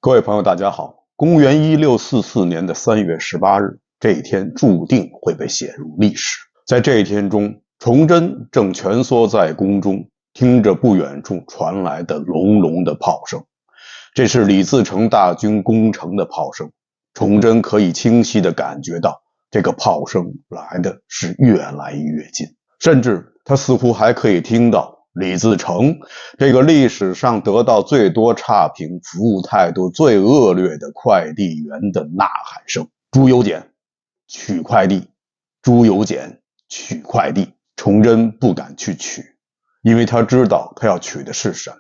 各位朋友，大家好。公元1644年的3月18日，这一天注定会被写入历史。在这一天中，崇祯正蜷缩在宫中，听着不远处传来的隆隆的炮声。这是李自成大军攻城的炮声。崇祯可以清晰地感觉到，这个炮声来的是越来越近，甚至他似乎还可以听到李自成这个历史上得到最多差评、服务态度最恶劣的快递员的呐喊声：朱由检，取快递！朱由检，取快递！崇祯不敢去取，因为他知道他要取的是什么，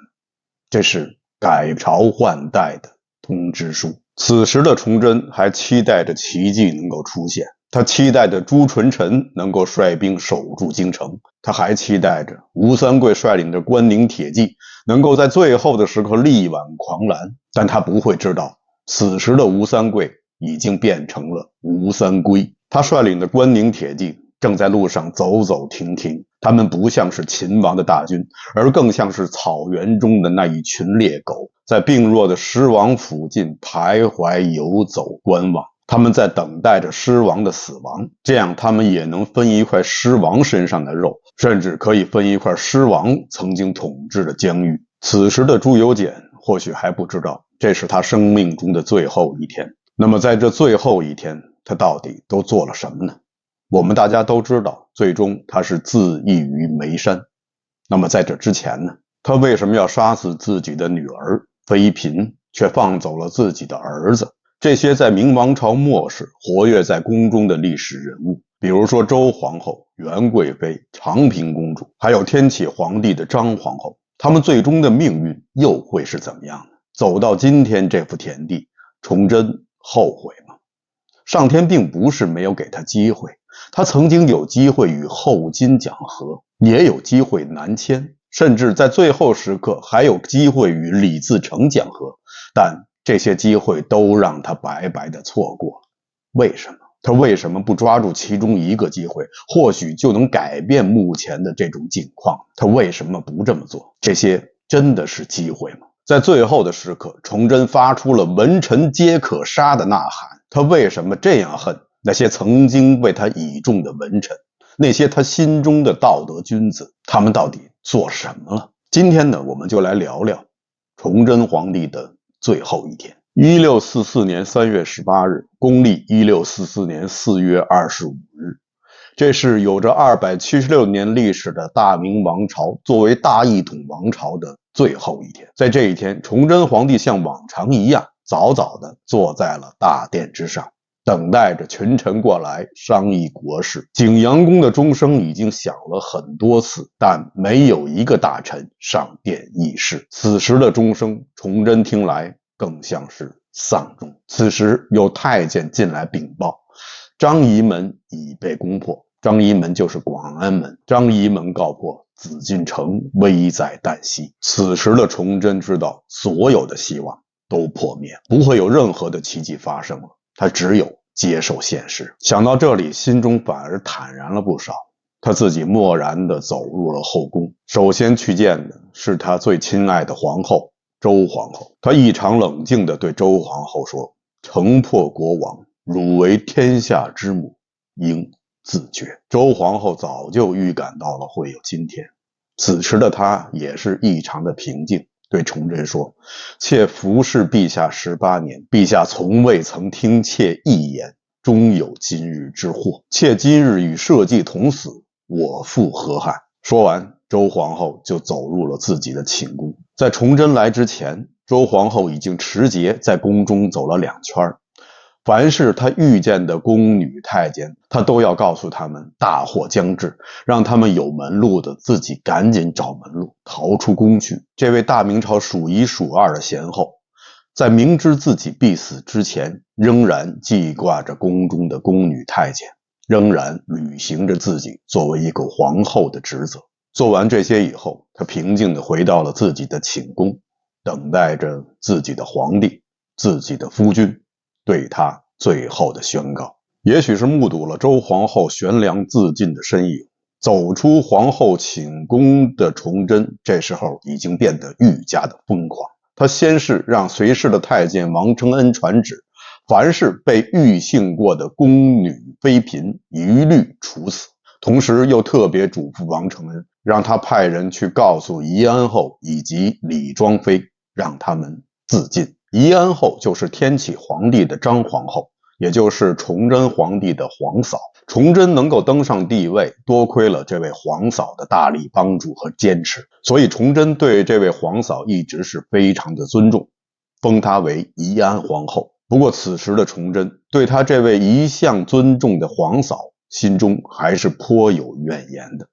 这是改朝换代的通知书。此时的崇祯还期待着奇迹能够出现，他期待着朱纯臣能够率兵守住京城，他还期待着吴三桂率领着关宁铁骑能够在最后的时刻力挽狂澜。但他不会知道，此时的吴三桂已经变成了吴三归。他率领的关宁铁骑正在路上走走停停，他们不像是秦王的大军，而更像是草原中的那一群猎狗，在病弱的狮王附近徘徊游走观望。他们在等待着狮王的死亡，这样他们也能分一块狮王身上的肉，甚至可以分一块狮王曾经统治的疆域。此时的朱由检或许还不知道，这是他生命中的最后一天。那么在这最后一天，他到底都做了什么呢？我们大家都知道，最终他是自缢于煤山。那么在这之前呢，他为什么要杀死自己的女儿妃嫔，却放走了自己的儿子？这些在明王朝末世活跃在宫中的历史人物，比如说周皇后、元贵妃、长平公主，还有天启皇帝的张皇后，他们最终的命运又会是怎么样呢？走到今天这幅田地，崇祯后悔吗？上天并不是没有给他机会，他曾经有机会与后金讲和，也有机会南迁，甚至在最后时刻还有机会与李自成讲和，但这些机会都让他白白的错过了。为什么？他为什么不抓住其中一个机会，或许就能改变目前的这种境况？他为什么不这么做？这些真的是机会吗？在最后的时刻，崇祯发出了文臣皆可杀的呐喊。他为什么这样恨那些曾经为他倚重的文臣，那些他心中的道德君子？他们到底做什么了？今天呢，我们就来聊聊崇祯皇帝的最后一天。1644年3月18日，公历1644年4月25日，这是有着276年历史的大明王朝作为大一统王朝的最后一天。在这一天，崇祯皇帝像往常一样，早早地坐在了大殿之上，等待着群臣过来商议国事。景阳宫的钟声已经响了很多次，但没有一个大臣上殿议事。此时的钟声，崇祯听来更像是丧钟。此时有太监进来禀报，张仪门已被攻破。张仪门就是广安门。张仪门告破，紫禁城危在旦夕。此时的崇祯知道，所有的希望都破灭，不会有任何的奇迹发生了，他只有接受现实。想到这里，心中反而坦然了不少。他自己默然地走入了后宫，首先去见的是他最亲爱的皇后周皇后。他异常冷静地对周皇后说：城破国亡，汝为天下之母，应自觉。周皇后早就预感到了会有今天，此时的她也是异常的平静，对崇祯说：妾服侍陛下18年，陛下从未曾听妾一言，终有今日之祸。妾今日与社稷同死，我负何憾？说完，周皇后就走入了自己的寝宫。在崇祯来之前，周皇后已经持节在宫中走了2圈，凡是他遇见的宫女太监，他都要告诉他们大祸将至，让他们有门路的自己赶紧找门路，逃出宫去。这位大明朝数1数2的贤后，在明知自己必死之前，仍然记挂着宫中的宫女太监，仍然履行着自己作为一个皇后的职责。做完这些以后，他平静地回到了自己的寝宫，等待着自己的皇帝、自己的夫君对他最后的宣告。也许是目睹了周皇后悬梁自尽的身影，走出皇后寝宫的崇祯这时候已经变得愈加的疯狂。他先是让随侍的太监王承恩传旨，凡是被狱幸过的宫女妃嫔一律处死，同时又特别嘱咐王承恩，让他派人去告诉宜安后以及李庄妃，让他们自尽。宜安后就是天启皇帝的张皇后，也就是崇祯皇帝的皇嫂。崇祯能够登上帝位，多亏了这位皇嫂的大力帮助和坚持，所以崇祯对这位皇嫂一直是非常的尊重，封她为宜安皇后。不过此时的崇祯对他这位一向尊重的皇嫂心中还是颇有怨言的。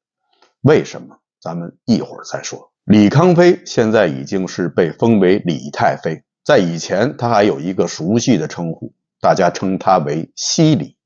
为什么？咱们一会儿再说。李康妃现在已经是被封为李太妃，在以前她还有一个熟悉的称呼，大家称她为熹李。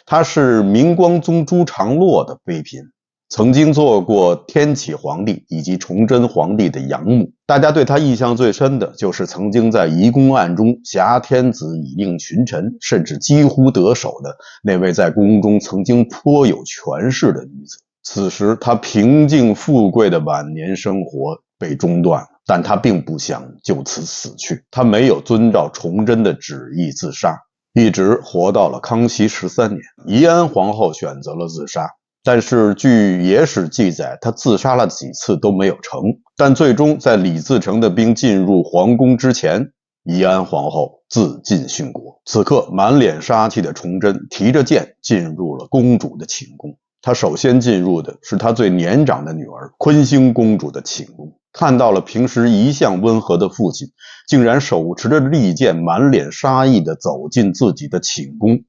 她是明光宗朱常洛的妃嫔，曾经做过天启皇帝以及崇祯皇帝的养母。大家对她印象最深的就是曾经在移宫案中挟天子以令群臣，甚至几乎得手的那位在宫中曾经颇有权势的女子。此时她平静富贵的晚年生活被中断了，但她并不想就此死去，她没有遵照崇祯的旨意自杀，一直活到了康熙13年。宜安皇后选择了自杀，但是据野史记载，她自杀了几次都没有成，但最终在李自成的兵进入皇宫之前，宜安皇后自尽殉国。此刻满脸杀气的崇祯提着剑进入了公主的寝宫，他首先进入的是他最年长的女儿坤兴公主的寝宫，看到了平时一向温和的父亲竟然手持着利剑，满脸杀意地走进自己的寝宫。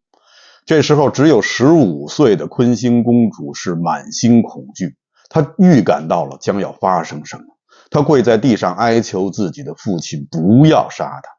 这时候只有15岁的坤兴公主是满心恐惧，她预感到了将要发生什么，她跪在地上哀求自己的父亲不要杀她。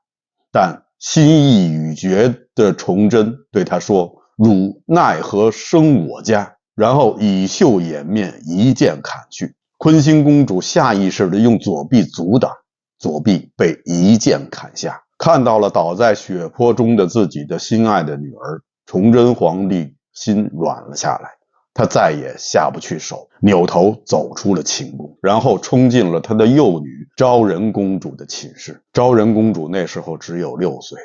但心意已决的崇祯对她说：“汝奈何生我家？”然后以袖掩面，一剑砍去。坤兴公主下意识地用左臂阻挡，左臂被一剑砍下。看到了倒在血泊中的自己的心爱的女儿，崇祯皇帝心软了下来，他再也下不去手，扭头走出了寝宫，然后冲进了他的幼女昭仁公主的寝室。昭仁公主那时候只有6岁，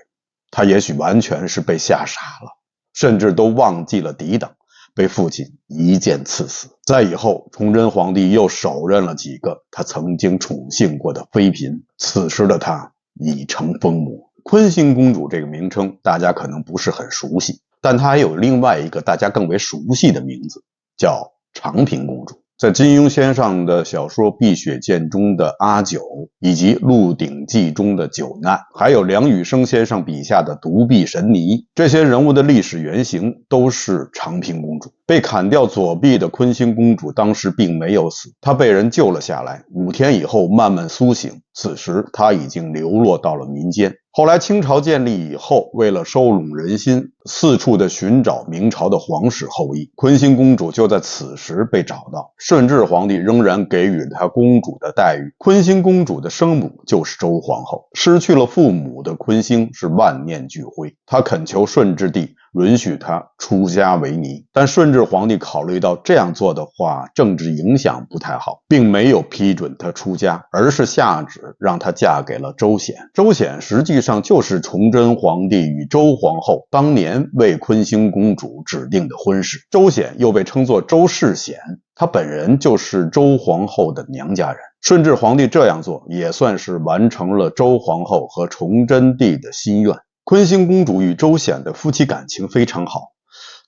她也许完全是被吓傻了，甚至都忘记了抵挡，被父亲一剑刺死。在以后，崇祯皇帝又手刃了几个他曾经宠幸过的妃嫔，此时的他已成疯魔。坤兴公主这个名称大家可能不是很熟悉，但她还有另外一个大家更为熟悉的名字，叫长平公主。在金庸先生的小说《碧血剑》中的阿九，以及《鹿鼎记》中的九难，还有梁羽生先生笔下的独臂神尼，这些人物的历史原型都是长平公主。被砍掉左臂的坤兴公主当时并没有死，她被人救了下来，5天以后慢慢苏醒，此时她已经流落到了民间。后来清朝建立以后，为了收拢人心，四处的寻找明朝的皇室后裔，坤兴公主就在此时被找到。顺治皇帝仍然给予她公主的待遇。坤兴公主的生母就是周皇后，失去了父母的坤兴是万念俱灰，她恳求顺治帝允许她出家为尼，但顺治皇帝考虑到这样做的话政治影响不太好，并没有批准她出家，而是下旨让她嫁给了周显。周显实际上就是崇祯皇帝与周皇后当年为坤兴公主指定的婚事。周显又被称作周世显，他本人就是周皇后的娘家人。顺治皇帝这样做也算是完成了周皇后和崇祯帝的心愿。坤兴公主与周显的夫妻感情非常好，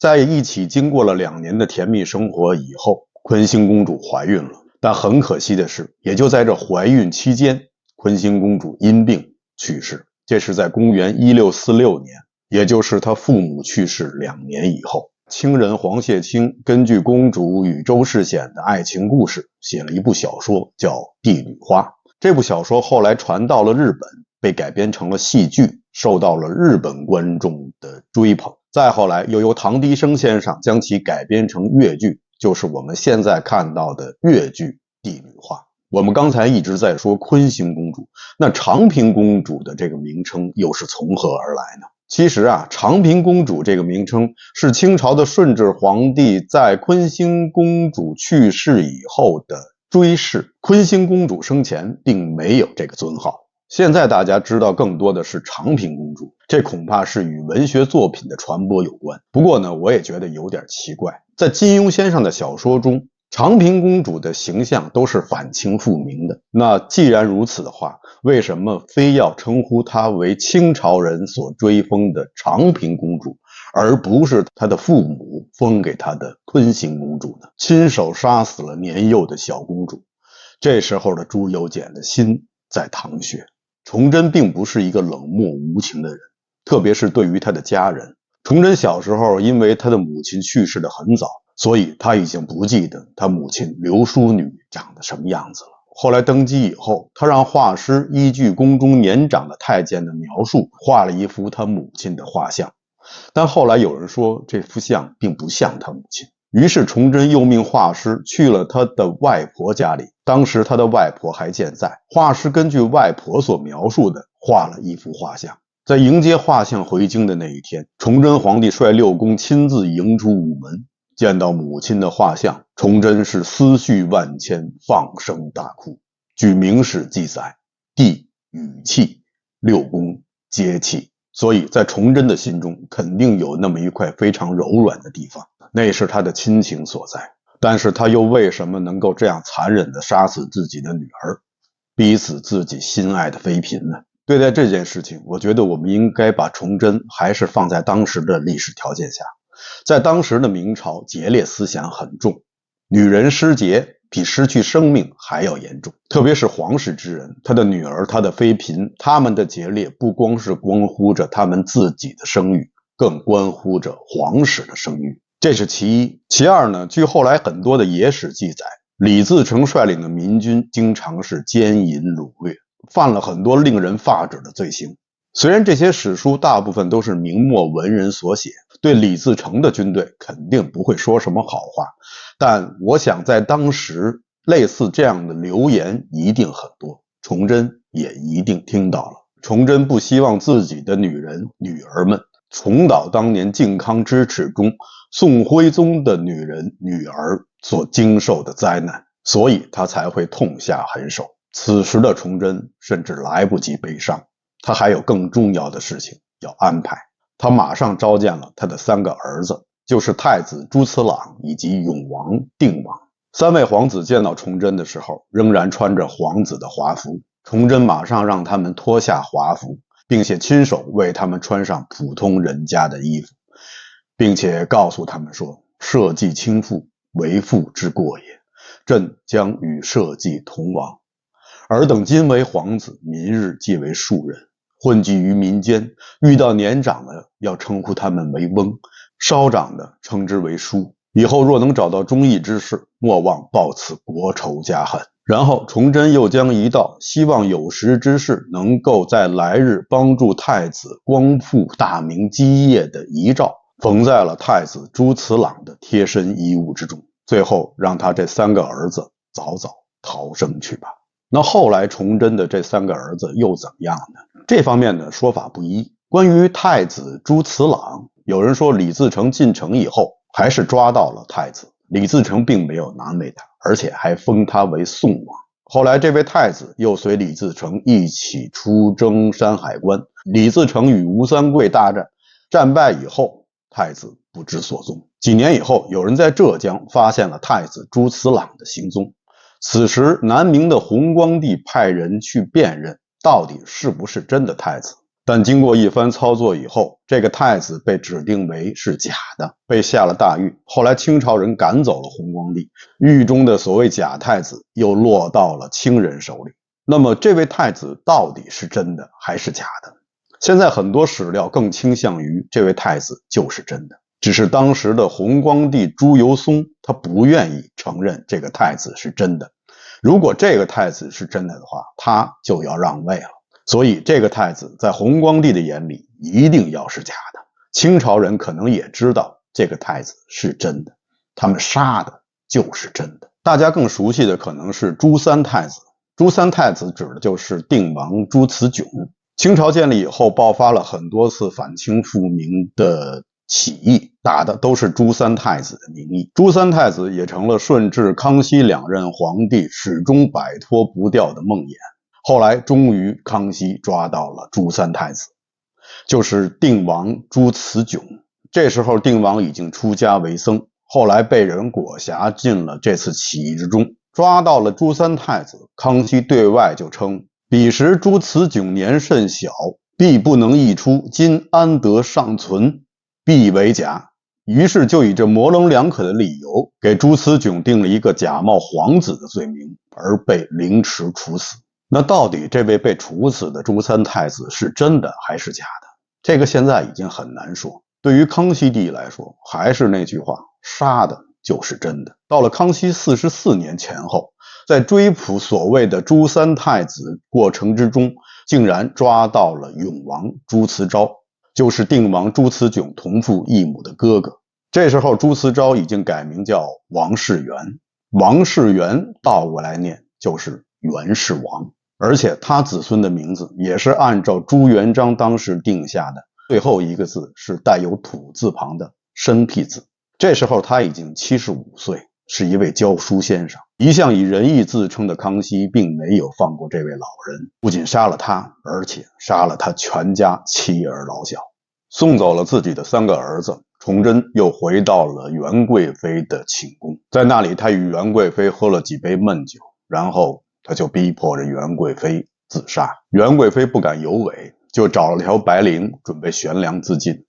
在一起经过了2年的甜蜜生活以后，坤兴公主怀孕了。但很可惜的是，也就在这怀孕期间，坤兴公主因病去世。这是在公元1646年，也就是她父母去世2年以后。清人黄谢清根据公主与周世显的爱情故事写了一部小说，叫《帝女花》。这部小说后来传到了日本，被改编成了戏剧，受到了日本观众的追捧。再后来又由唐棣生先生将其改编成粤剧，就是我们现在看到的粤剧《帝女花》。我们刚才一直在说坤兴公主，那长平公主的这个名称又是从何而来呢？其实长平公主这个名称是清朝的顺治皇帝在坤兴公主去世以后的追谥。坤兴公主生前并没有这个尊号，现在大家知道更多的是长平公主，这恐怕是与文学作品的传播有关。不过呢，我也觉得有点奇怪，在金庸先生的小说中，长平公主的形象都是反清复明的。那既然如此的话，为什么非要称呼她为清朝人所追封的长平公主，而不是她的父母封给她的坤行公主呢？亲手杀死了年幼的小公主。这时候的朱由检的心在淌血。崇祯并不是一个冷漠无情的人，特别是对于他的家人。崇祯小时候因为他的母亲去世得很早，所以他已经不记得他母亲刘淑女长得什么样子了。后来登基以后，他让画师依据宫中年长的太监的描述，画了一幅他母亲的画像。但后来有人说这幅像并不像他母亲，于是崇祯又命画师去了他的外婆家里，当时他的外婆还健在，画师根据外婆所描述的画了一幅画像。在迎接画像回京的那一天，崇祯皇帝率6宫亲自迎出午门，见到母亲的画像，崇祯是思绪万千，放声大哭。据明史记载，帝语气，6宫皆泣。所以在崇祯的心中肯定有那么一块非常柔软的地方，那是他的亲情所在。但是他又为什么能够这样残忍地杀死自己的女儿，逼死自己心爱的妃嫔呢？对待这件事情，我觉得我们应该把崇祯还是放在当时的历史条件下。在当时的明朝，节烈思想很重，女人失节比失去生命还要严重，特别是皇室之人，他的女儿，他的妃嫔，他们的节烈不光是关乎着他们自己的声誉，更关乎着皇室的声誉，这是其一。其二呢，据后来很多的野史记载，李自成率领的民军经常是奸淫掳掠，犯了很多令人发指的罪行。虽然这些史书大部分都是明末文人所写，对李自成的军队肯定不会说什么好话，但我想在当时类似这样的流言一定很多，崇祯也一定听到了。崇祯不希望自己的女人女儿们重蹈当年靖康之耻中宋徽宗的女人女儿所经受的灾难，所以他才会痛下狠手。此时的崇祯甚至来不及悲伤，他还有更重要的事情要安排。他马上召见了他的3个儿子，就是太子朱慈朗以及永王定王。3位皇子见到崇祯的时候，仍然穿着皇子的华服。崇祯马上让他们脱下华服，并且亲手为他们穿上普通人家的衣服，并且告诉他们说：社稷倾覆，为父之过也，朕将与社稷同亡。尔等今为皇子，明日即为庶人，混迹于民间，遇到年长的要称呼他们为翁，稍长的称之为叔。以后若能找到忠义之士，莫忘报此国仇家恨。然后崇祯又将一道希望有识之士能够在来日帮助太子光复大明基业的遗诏缝在了太子朱慈朗的贴身衣物之中，最后让他这3个儿子早早逃生去吧。那后来崇祯的这3个儿子又怎么样呢？这方面的说法不一。关于太子朱慈朗，有人说李自成进城以后还是抓到了太子，李自成并没有难为他，而且还封他为宋王。后来这位太子又随李自成一起出征山海关，李自成与吴三桂大战，战败以后，太子不知所踪。几年以后，有人在浙江发现了太子朱慈朗的行踪。此时南明的弘光帝派人去辨认到底是不是真的太子，但经过一番操作以后，这个太子被指定为是假的，被下了大狱。后来清朝人赶走了弘光帝，狱中的所谓假太子又落到了清人手里。那么这位太子到底是真的还是假的？现在很多史料更倾向于这位太子就是真的，只是当时的弘光帝朱由崧他不愿意承认这个太子是真的。如果这个太子是真的的话，他就要让位了。所以这个太子在弘光帝的眼里一定要是假的。清朝人可能也知道这个太子是真的，他们杀的就是真的。大家更熟悉的可能是朱三太子。朱三太子指的就是定王朱慈炯。清朝建立以后，爆发了很多次反清复明的起义，打的都是朱三太子的名义。朱三太子也成了顺治、康熙2任皇帝始终摆脱不掉的梦魇。后来终于康熙抓到了朱三太子，就是定王朱慈炯。这时候定王已经出家为僧，后来被人裹挟进了这次起义之中，抓到了朱三太子。康熙对外就称，彼时朱慈炯年甚小，必不能议出，今安得尚存，必为假。于是就以这模棱两可的理由，给朱慈炯定了一个假冒皇子的罪名，而被凌迟处死。那到底这位被处死的朱三太子是真的还是假的？这个现在已经很难说。对于康熙帝来说，还是那句话，杀的就是真的。到了康熙44年前后，在追捕所谓的朱三太子过程之中，竟然抓到了永王朱慈昭，就是定王朱慈炯同父异母的哥哥。这时候朱慈昭已经改名叫王世元，王世元倒过来念就是元世王，而且他子孙的名字也是按照朱元璋当时定下的，最后一个字是带有土字旁的申辟字。这时候他已经75岁，是一位教书先生。一向以仁义自称的康熙并没有放过这位老人，不仅杀了他，而且杀了他全家妻儿老小，送走了自己的3个儿子。崇祯又回到了元贵妃的寝宫，在那里他与元贵妃喝了几杯闷酒，然后他就逼迫着元贵妃自杀。元贵妃不敢有违，就找了条白绫准备悬梁自尽。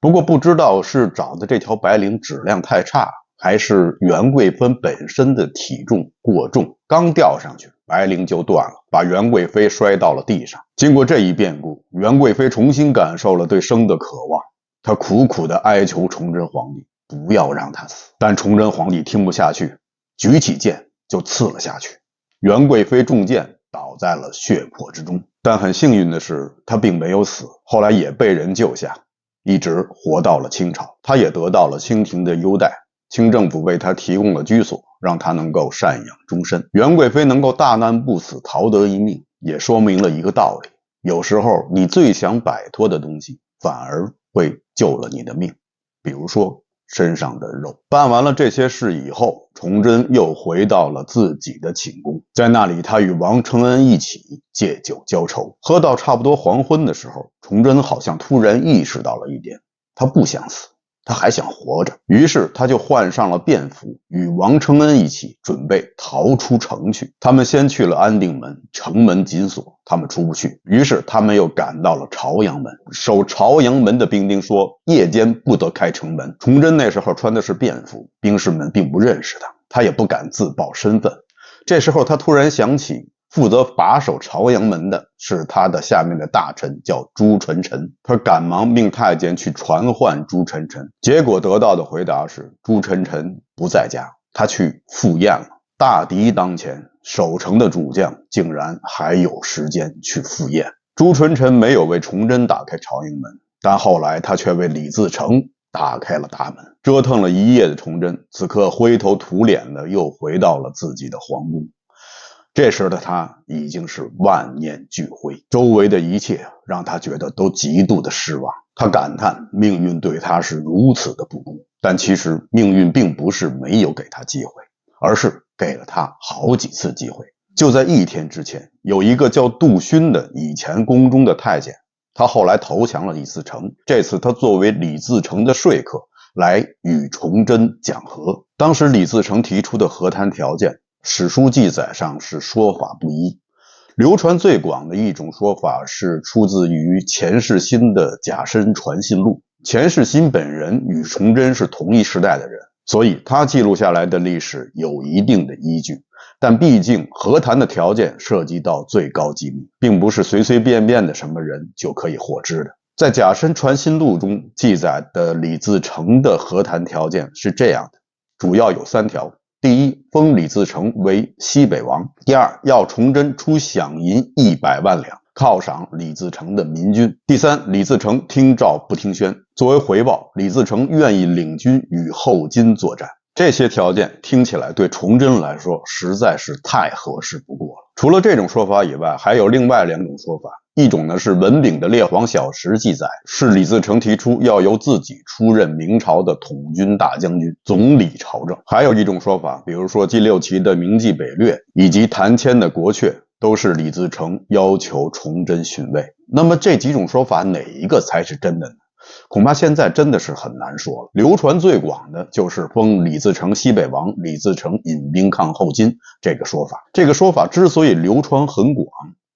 不过不知道是找的这条白绫质量太差，还是元贵妃本身的体重过重，刚吊上去白绫就断了，把元贵妃摔到了地上。经过这一变故，元贵妃重新感受了对生的渴望，她苦苦地哀求崇祯皇帝不要让她死，但崇祯皇帝听不下去，举起剑就刺了下去。元贵妃中箭倒在了血泊之中，但很幸运的是她并没有死，后来也被人救下，一直活到了清朝。她也得到了清廷的优待，清政府为她提供了居所，让她能够赡养终身。元贵妃能够大难不死，逃得一命，也说明了一个道理，有时候你最想摆脱的东西反而会救了你的命，比如说身上的肉。办完了这些事以后，崇祯又回到了自己的寝宫，在那里他与王承恩一起借酒浇愁。喝到差不多黄昏的时候，崇祯好像突然意识到了一点，他不想死，他还想活着。于是他就换上了便服，与王承恩一起准备逃出城去。他们先去了安定门，城门紧锁，他们出不去。于是他们又赶到了朝阳门，守朝阳门的兵丁说夜间不得开城门。崇祯那时候穿的是便服，兵士们并不认识他，他也不敢自报身份。这时候他突然想起负责把守朝阳门的是他的下面的大臣，叫朱纯臣。他赶忙命太监去传唤朱纯臣，结果得到的回答是朱纯臣不在家，他去赴宴了。大敌当前，守城的主将竟然还有时间去赴宴。朱纯臣没有为崇祯打开朝阳门，但后来他却为李自成打开了大门。折腾了一夜的崇祯，此刻灰头土脸的又回到了自己的皇宫。这时的他已经是万念俱灰，周围的一切让他觉得都极度的失望。他感叹命运对他是如此的不公，但其实命运并不是没有给他机会，而是给了他好几次机会。就在1天之前，有一个叫杜勋的以前宫中的太监，他后来投降了李自成。这次他作为李自成的说客来与崇祯讲和。当时李自成提出的和谈条件，史书记载上是说法不一，流传最广的一种说法是出自于钱世新的《甲申传信录》。钱世新本人与崇祯是同一时代的人，所以他记录下来的历史有一定的依据。但毕竟和谈的条件涉及到最高机密，并不是随随便便的什么人就可以获知的。在《甲申传信录》中记载的李自成的和谈条件是这样的，主要有3条。第一，封李自成为西北王。第二，要崇祯出饷银100万两，犒赏李自成的民军。第三，李自成听诏不听宣。作为回报，李自成愿意领军与后金作战。这些条件听起来对崇祯来说实在是太合适不过了。除了这种说法以外，还有另外2种说法。一种呢是文炳的《列皇小时》记载，是李自成提出要由自己出任明朝的统军大将军，总理朝政。还有一种说法，比如说第6期的《明记北略》以及谭谦的《国阙》，都是李自成要求崇祯逊位。那么这几种说法哪一个才是真的呢？恐怕现在真的是很难说了。流传最广的就是封李自成西北王，李自成引兵抗后金这个说法。这个说法之所以流传很广，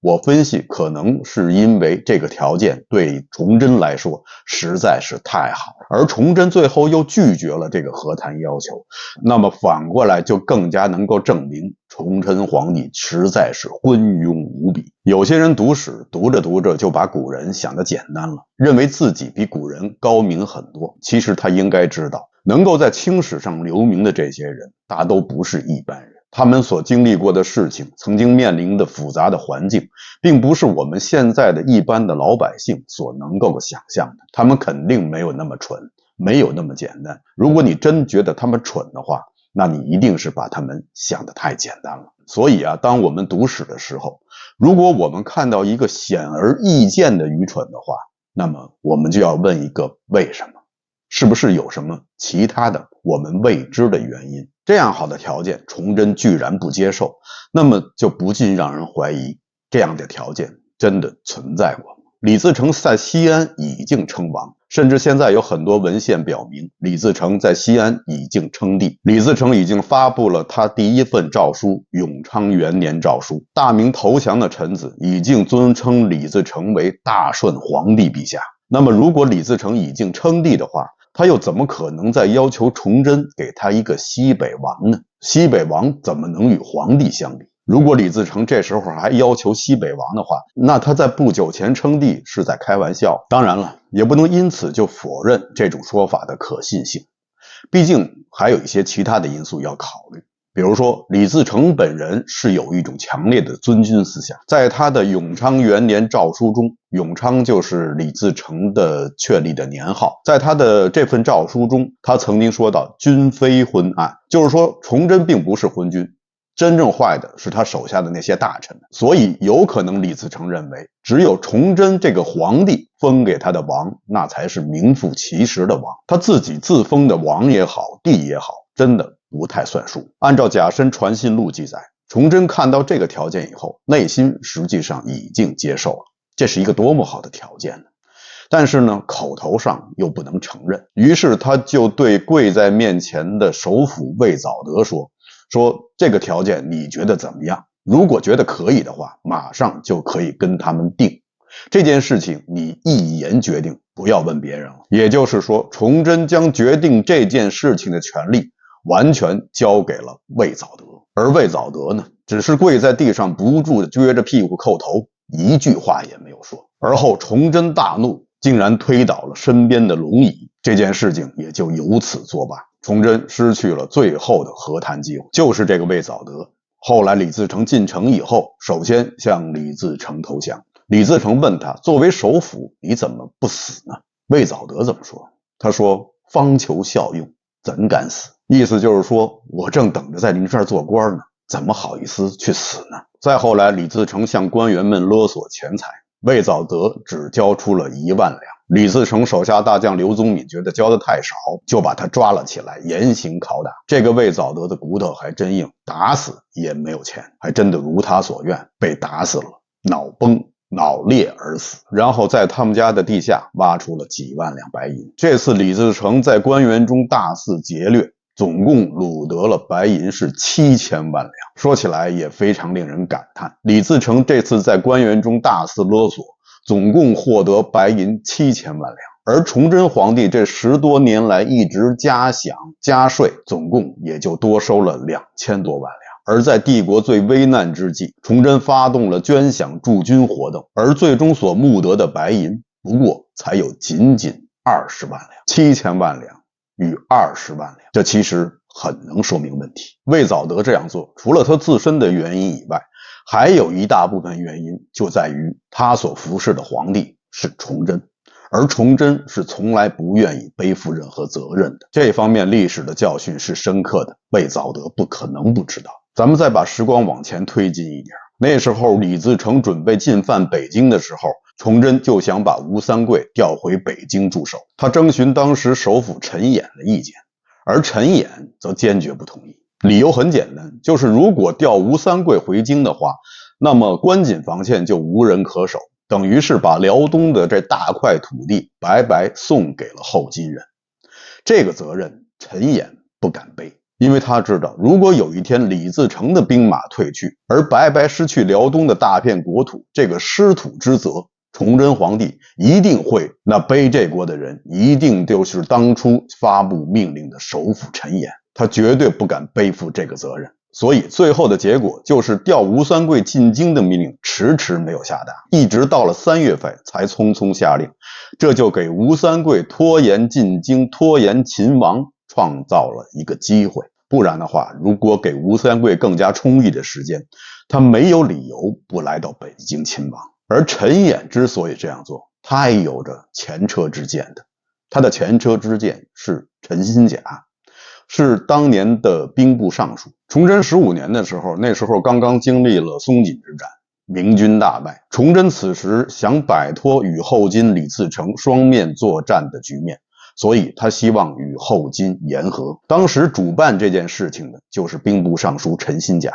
我分析可能是因为这个条件对崇祯来说实在是太好了，而崇祯最后又拒绝了这个和谈要求，那么反过来就更加能够证明崇祯皇帝实在是昏庸无比。有些人读史读着读着就把古人想得简单了，认为自己比古人高明很多。其实他应该知道，能够在清史上留名的这些人大都不是一般人，他们所经历过的事情，曾经面临的复杂的环境，并不是我们现在的一般的老百姓所能够想象的。他们肯定没有那么蠢，没有那么简单。如果你真觉得他们蠢的话，那你一定是把他们想得太简单了。所以啊，当我们读史的时候，如果我们看到一个显而易见的愚蠢的话，那么我们就要问一个为什么？是不是有什么其他的我们未知的原因？这样好的条件，崇祯居然不接受，那么就不禁让人怀疑，这样的条件真的存在过吗？李自成在西安已经称王，甚至现在有很多文献表明，李自成在西安已经称帝。李自成已经发布了他第一份诏书——永昌元年诏书，大明投降的臣子已经尊称李自成为大顺皇帝陛下。那么如果李自成已经称帝的话，他又怎么可能再要求崇祯给他一个西北王呢？西北王怎么能与皇帝相比？如果李自成这时候还要求西北王的话，那他在不久前称帝是在开玩笑。当然了，也不能因此就否认这种说法的可信性，毕竟还有一些其他的因素要考虑。比如说，李自成本人是有一种强烈的尊君思想，在他的永昌元年诏书中，永昌就是李自成的确立的年号，在他的这份诏书中，他曾经说到君非昏暗，就是说崇祯并不是昏君，真正坏的是他手下的那些大臣。所以有可能李自成认为，只有崇祯这个皇帝封给他的王，那才是名副其实的王，他自己自封的王也好，帝也好，真的不太算数。按照《甲申传信录》记载，崇祯看到这个条件以后，内心实际上已经接受了，这是一个多么好的条件呢？但是呢，口头上又不能承认，于是他就对跪在面前的首辅魏藻德说这个条件你觉得怎么样？如果觉得可以的话，马上就可以跟他们定。这件事情你一言决定，不要问别人了。也就是说，崇祯将决定这件事情的权利完全交给了魏藻德，而魏藻德呢，只是跪在地上不住地撅着屁股叩头，一句话也没有说。而后崇祯大怒，竟然推倒了身边的龙椅，这件事情也就由此作罢。崇祯失去了最后的和谈机会，就是这个魏藻德。后来李自成进城以后，首先向李自成投降。李自成问他，作为首辅，你怎么不死呢？魏藻德怎么说？他说，方求效用，怎敢死？意思就是说，我正等着在您这儿做官呢，怎么好意思去死呢？再后来，李自成向官员们勒索钱财，魏藻德只交出了1万两。李自成手下大将刘宗敏觉得交的太少，就把他抓了起来，严刑拷打。这个魏藻德的骨头还真硬，打死也没有钱，还真的如他所愿，被打死了，脑崩脑裂而死。然后在他们家的地下挖出了几万两白银。这次李自成在官员中大肆劫掠，总共掳得了白银是7000万两。说起来也非常令人感叹，李自成这次在官员中大肆勒索，总共获得白银7000万两，而崇祯皇帝这10多年来一直加饷加税，总共也就多收了2000多万两。而在帝国最危难之际，崇祯发动了捐饷驻军活动，而最终所募得的白银不过才有仅20万两。7000万两与20万两，这其实很能说明问题。魏藻德这样做，除了他自身的原因以外，还有一大部分原因就在于他所服侍的皇帝是崇祯，而崇祯是从来不愿意背负任何责任的。这方面历史的教训是深刻的，魏藻德不可能不知道。咱们再把时光往前推进一点，那时候李自成准备进犯北京的时候，崇祯就想把吴三桂调回北京驻守。他征询当时首辅陈琰的意见，而陈琰则坚决不同意。理由很简单，就是如果调吴三桂回京的话，那么关锦防线就无人可守，等于是把辽东的这大块土地白白送给了后金人。这个责任陈演不敢背，因为他知道，如果有一天李自成的兵马退去，而白白失去辽东的大片国土，这个失土之责，崇祯皇帝一定会，那背这锅的人一定就是当初发布命令的首辅陈演，他绝对不敢背负这个责任。所以最后的结果就是调吴三桂进京的命令迟迟没有下达，一直到了3月份才匆匆下令，这就给吴三桂拖延进京、拖延勤王创造了一个机会。不然的话，如果给吴三桂更加充裕的时间，他没有理由不来到北京勤王。而陈演之所以这样做，他也有着前车之鉴的。他的前车之鉴是陈新甲，是当年的兵部尚书。崇祯15年的时候，那时候刚刚经历了松锦之战，明军大败。崇祯此时想摆脱与后金李自成双面作战的局面，所以他希望与后金言和。当时主办这件事情的就是兵部尚书陈新甲。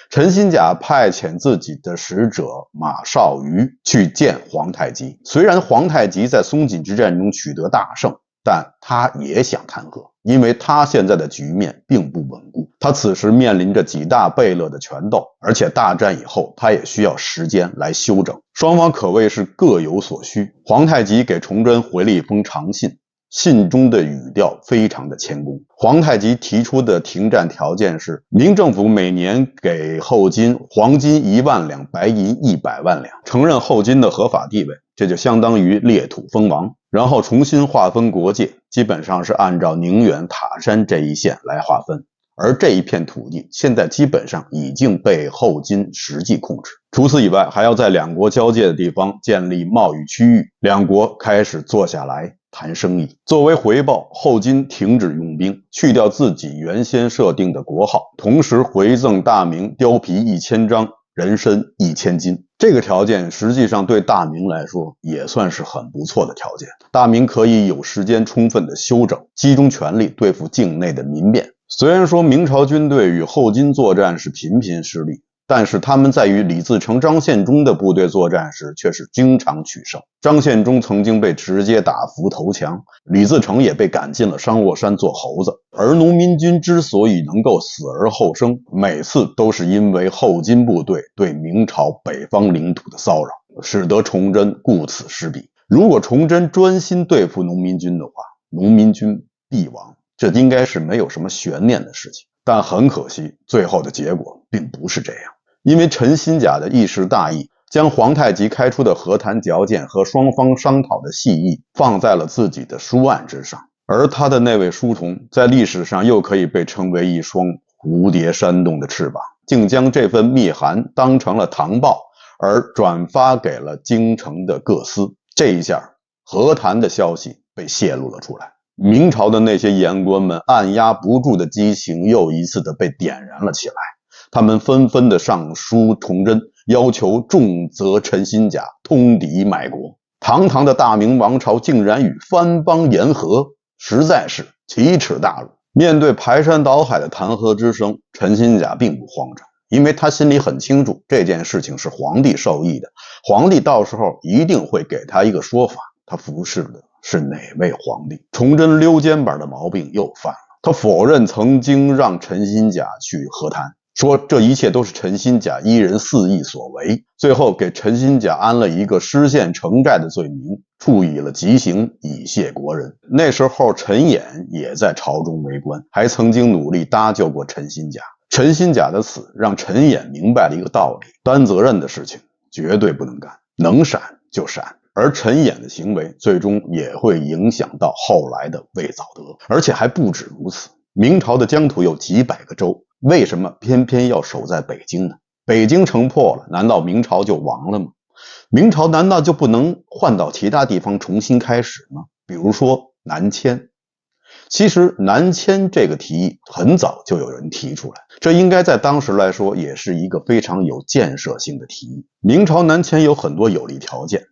陈新甲派遣自己的使者马绍愉去见皇太极。虽然皇太极在松锦之战中取得大胜，但他也想谈和，因为他现在的局面并不稳固，他此时面临着几大贝勒的权斗，而且大战以后他也需要时间来休整，双方可谓是各有所需。皇太极给崇祯回了一封长信，信中的语调非常的谦恭。皇太极提出的停战条件是，明政府每年给后金黄金1万两，白银100万两，承认后金的合法地位，这就相当于裂土封王，然后重新划分国界，基本上是按照宁远、塔山这一线来划分。而这一片土地现在基本上已经被后金实际控制。除此以外，还要在两国交界的地方建立贸易区域，两国开始坐下来谈生意。作为回报，后金停止用兵，去掉自己原先设定的国号，同时回赠大明貂皮1000张，人参1000斤。这个条件实际上对大明来说也算是很不错的条件。大明可以有时间充分的休整，集中全力对付境内的民变。虽然说明朝军队与后金作战是频频失利，但是他们在与李自成、张献忠的部队作战时却是经常取胜。张献忠曾经被直接打服投降，李自成也被赶进了商沃山做猴子。而农民军之所以能够死而后生，每次都是因为后金部队对明朝北方领土的骚扰，使得崇祯顾此失彼。如果崇祯专心对付农民军的话，农民军必亡，这应该是没有什么悬念的事情。但很可惜，最后的结果并不是这样。因为陈新甲的一时大意，将皇太极开出的和谈条件和双方商讨的细意放在了自己的书案之上，而他的那位书童在历史上又可以被称为一双蝴蝶扇动的翅膀，竟将这份密函当成了唐报而转发给了京城的各司。这一下，和谈的消息被泄露了出来，明朝的那些言官们按压不住的激情又一次的被点燃了起来。他们纷纷的上书崇祯，要求重责陈新甲，通敌卖国。堂堂的大明王朝竟然与藩邦言和，实在是奇耻大辱。面对排山倒海的弹劾之声，陈新甲并不慌张，因为他心里很清楚，这件事情是皇帝授意的，皇帝到时候一定会给他一个说法，他服侍的是哪位皇帝。崇祯溜肩膀的毛病又犯了，他否认曾经让陈新甲去和谈，说这一切都是陈新甲一人肆意所为，最后给陈新甲安了一个失陷城寨的罪名，处以了极刑，以谢国人。那时候陈演也在朝中为官，还曾经努力搭救过陈新甲。陈新甲的死让陈演明白了一个道理，担责任的事情绝对不能干，能闪就闪。而陈演的行为最终也会影响到后来的魏藻德，而且还不止如此。明朝的疆土有几百个州，为什么偏偏要守在北京呢？北京城破了，难道明朝就亡了吗？明朝难道就不能换到其他地方重新开始吗？比如说南迁。其实南迁这个提议很早就有人提出来，这应该在当时来说也是一个非常有建设性的提议。明朝南迁有很多有利条件，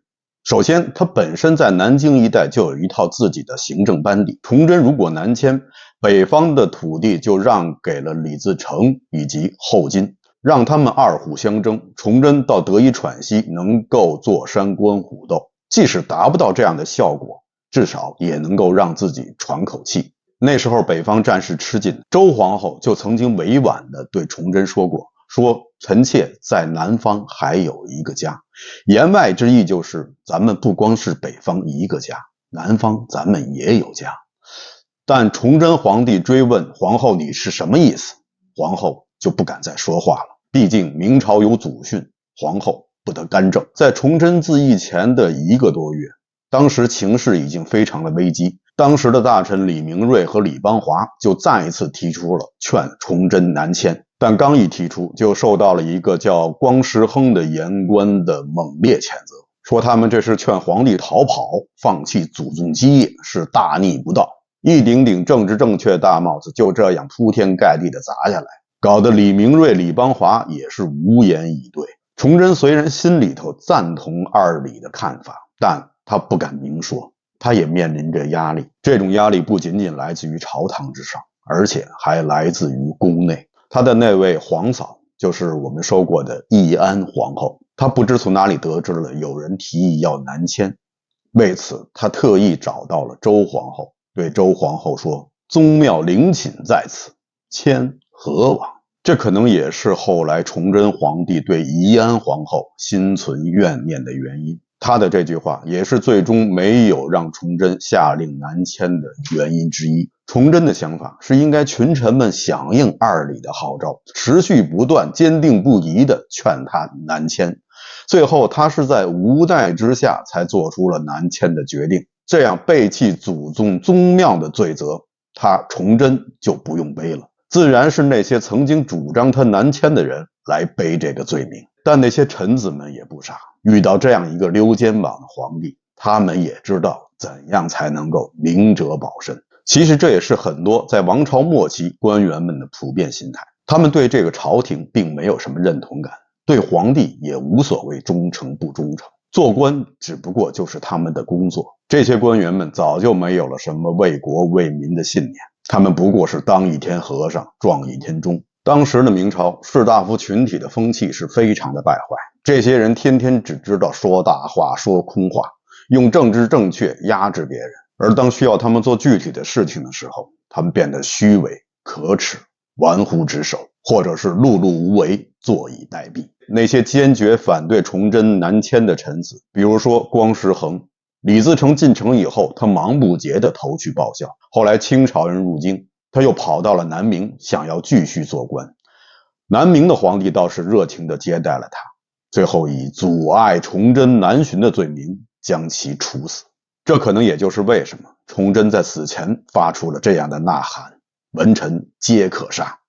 首先它本身在南京一带就有一套自己的行政班底，崇祯如果南迁，北方的土地就让给了李自成以及后金，让他们二虎相争，崇祯倒得以喘息，能够坐山观虎斗。即使达不到这样的效果，至少也能够让自己喘口气。那时候北方战事吃紧，周皇后就曾经委婉地对崇祯说过，说臣妾在南方还有一个家，言外之意就是咱们不光是北方一个家，南方咱们也有家。但崇祯皇帝追问皇后你是什么意思，皇后就不敢再说话了，毕竟明朝有祖训，皇后不得干政。在崇祯自缢前的1个多月，当时情势已经非常的危机，当时的大臣李明瑞和李邦华就再一次提出了劝崇祯南迁，但刚一提出就受到了一个叫光时亨的言官的猛烈谴责，说他们这是劝皇帝逃跑，放弃祖宗基业，是大逆不道。一顶顶政治正确大帽子就这样铺天盖地的砸下来，搞得李明瑞、李邦华也是无言以对。崇祯虽然心里头赞同二李的看法，但他不敢明说，他也面临着压力。这种压力不仅仅来自于朝堂之上，而且还来自于宫内。他的那位皇嫂就是我们说过的义安皇后，她不知从哪里得知了有人提议要南迁，为此她特意找到了周皇后，对周皇后说，宗庙陵寝在此，迁何往？这可能也是后来崇祯皇帝对怡安皇后心存怨念的原因。他的这句话也是最终没有让崇祯下令南迁的原因之一。崇祯的想法是应该群臣们响应二李的号召，持续不断、坚定不移地劝他南迁。最后他是在无奈之下才做出了南迁的决定。这样背弃祖宗宗庙的罪责，他崇祯就不用背了，自然是那些曾经主张他南迁的人来背这个罪名。但那些臣子们也不傻，遇到这样一个溜肩膀的皇帝，他们也知道怎样才能够明哲保身。其实这也是很多在王朝末期官员们的普遍心态，他们对这个朝廷并没有什么认同感，对皇帝也无所谓忠诚不忠诚，做官只不过就是他们的工作。这些官员们早就没有了什么为国为民的信念，他们不过是当一天和尚撞一天钟。当时的明朝士大夫群体的风气是非常的败坏，这些人天天只知道说大话说空话，用政治正确压制别人，而当需要他们做具体的事情的时候，他们变得虚伪可耻，玩忽职守，或者是碌碌无为，坐以待毙。那些坚决反对崇祯南迁的臣子，比如说光时亨，李自成进城以后，他忙不迭地投去报效，后来清朝人入京，他又跑到了南明，想要继续做官。南明的皇帝倒是热情地接待了他，最后以阻碍崇祯南巡的罪名将其处死。这可能也就是为什么崇祯在死前发出了这样的呐喊，文臣皆可杀，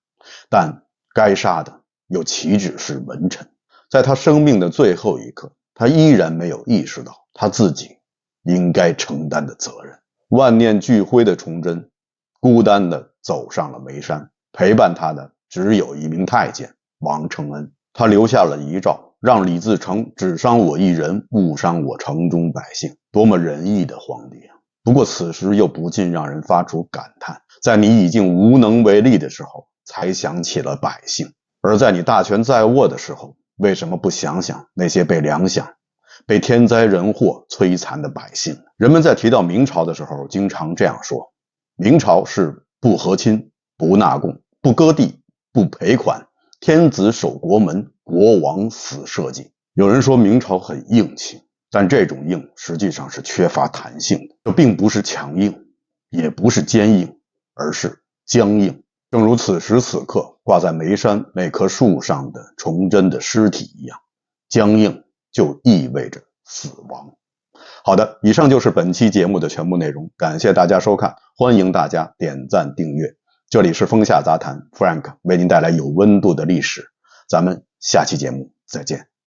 但该杀的又岂止是文臣。在他生命的最后一刻，他依然没有意识到他自己应该承担的责任。万念俱灰的崇祯孤单地走上了煤山，陪伴他的只有一名太监王承恩。他留下了遗诏，让李自成只伤我一人，勿伤我城中百姓。多么仁义的皇帝啊！不过此时又不禁让人发出感叹，在你已经无能为力的时候，才想起了百姓；而在你大权在握的时候，为什么不想想那些被粮饷、被天灾人祸摧残的百姓？人们在提到明朝的时候，经常这样说：明朝是不和亲、不纳贡、不割地、不赔款，天子守国门，国王死社稷。有人说明朝很硬气，但这种硬实际上是缺乏弹性的，这并不是强硬，也不是坚硬，而是僵硬。正如此时此刻挂在眉山那棵树上的崇祯的尸体一样，僵硬就意味着死亡。好的，以上就是本期节目的全部内容，感谢大家收看，欢迎大家点赞订阅。这里是风下杂谈 Frank 为您带来有温度的历史，咱们下期节目再见。